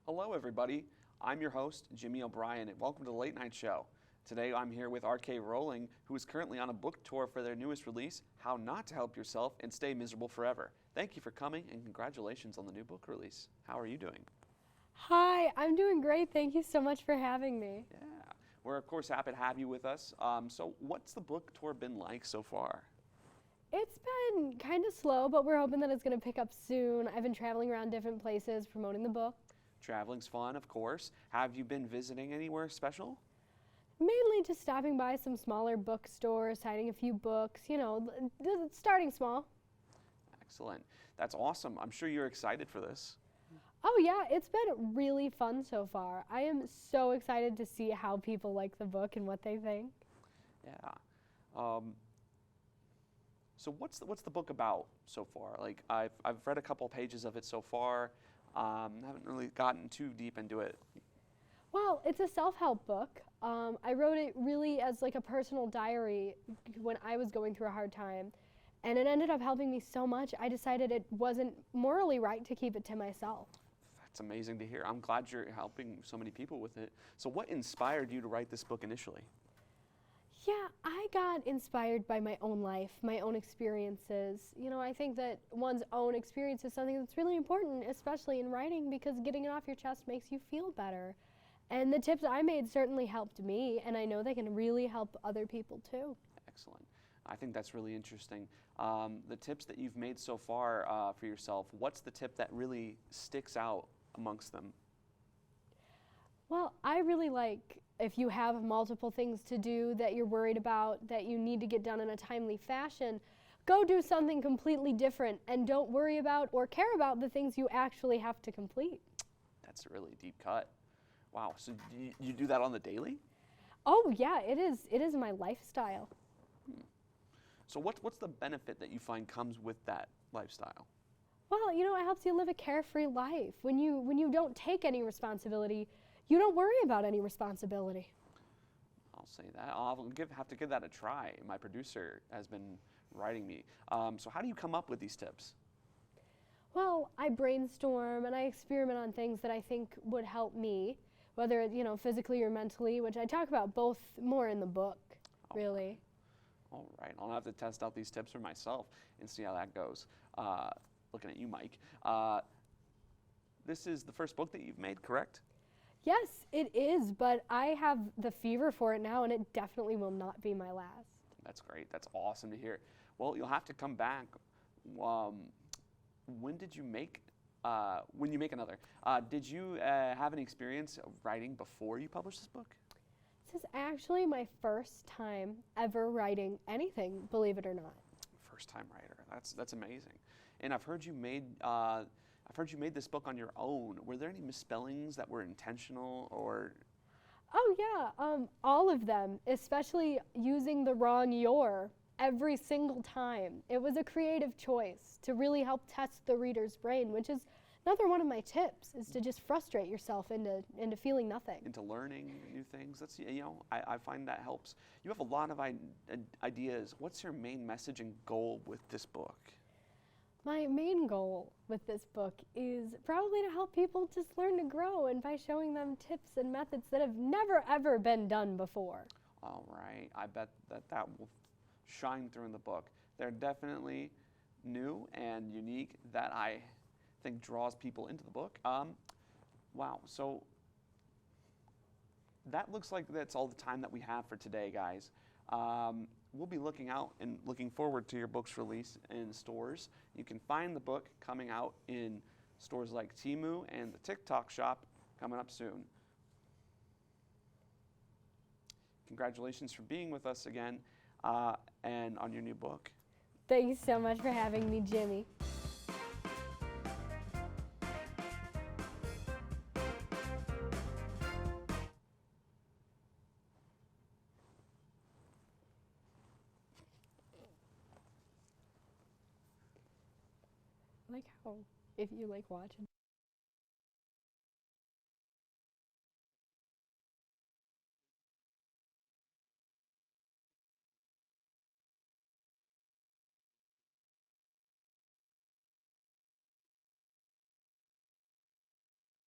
Hello, everybody. I'm your host, Jimmy O'Brien, and welcome to the Late Night Show. Today, I'm here with RK Rowling, who is currently on a book tour for their newest release, How Not to Help Yourself and Stay Miserable Forever. Thank you for coming, and congratulations on the new book release. How are you doing? Hi, I'm doing great. Thank you so much for having me. Yeah, we're of course happy to have you with us. So what's the book tour been like so far? It's been kind of slow, but we're hoping that it's going to pick up soon. I've been traveling around different places promoting the book. Traveling's fun, of course. Have you been visiting anywhere special? Mainly just stopping by some smaller bookstores, signing a few books, starting small. Excellent. That's awesome. I'm sure you're excited for this. Oh yeah, it's been really fun so far. I am so excited to see how people like the book and what they think. Yeah. So what's the book about so far? Like I've read a couple pages of it so far. Haven't really gotten too deep into it. Well, it's a self-help book. I wrote it really as like a personal diary when I was going through a hard time. And it ended up helping me so much, I decided it wasn't morally right to keep it to myself. That's amazing to hear. I'm glad you're helping so many people with it. So what inspired you to write this book initially? Yeah, I got inspired by my own life, my own experiences. I think that one's own experience is something that's really important, especially in writing, because getting it off your chest makes you feel better. And the tips I made certainly helped me, and I know they can really help other people too. Excellent. I think that's really interesting. The tips that you've made so far for yourself, what's the tip that really sticks out amongst them? Well, I really like if you have multiple things to do that you're worried about, that you need to get done in a timely fashion, go do something completely different and don't worry about or care about the things you actually have to complete. That's a really deep cut. Wow. So you do that on the daily? Oh yeah, it is my lifestyle. So what's the benefit that you find comes with that lifestyle? Well, it helps you live a carefree life. When you don't take any responsibility, you don't worry about any responsibility. I'll say that. Have to give that a try. My producer has been writing me. So how do you come up with these tips? Well, I brainstorm and I experiment on things that I think would help me, whether physically or mentally, which I talk about both more in the book, really. All right, I'll have to test out these tips for myself and see how that goes. Looking at you, Mike. This is the first book that you've made, correct? Yes, it is, but I have the fever for it now, and it definitely will not be my last. That's great. That's awesome to hear. Well, you'll have to come back. When did you make? When you make another, did you have any experience of writing before you published this book? This is actually my first time ever writing anything, believe it or not. First-time writer. That's amazing. And I've heard you made this book on your own. Were there any misspellings that were intentional or? Oh yeah, all of them, especially using the wrong "your" every single time. It was a creative choice to really help test the reader's brain, which is another one of my tips, is to just frustrate yourself into feeling nothing. Into learning new things. That's, I find that helps. You have a lot of ideas. What's your main message and goal with this book? My main goal with this book is probably to help people just learn to grow, and by showing them tips and methods that have never ever been done before. All right. I bet that will shine through in the book. They're definitely new and unique that I think draws people into the book. Wow. So that looks like that's all the time that we have for today, guys. We'll be looking out and looking forward to your book's release in stores. You can find the book coming out in stores like Temu and the TikTok shop coming up soon. Congratulations for being with us again and on your new book. Thank you so much for having me, Jimmy. Like how, if you like watching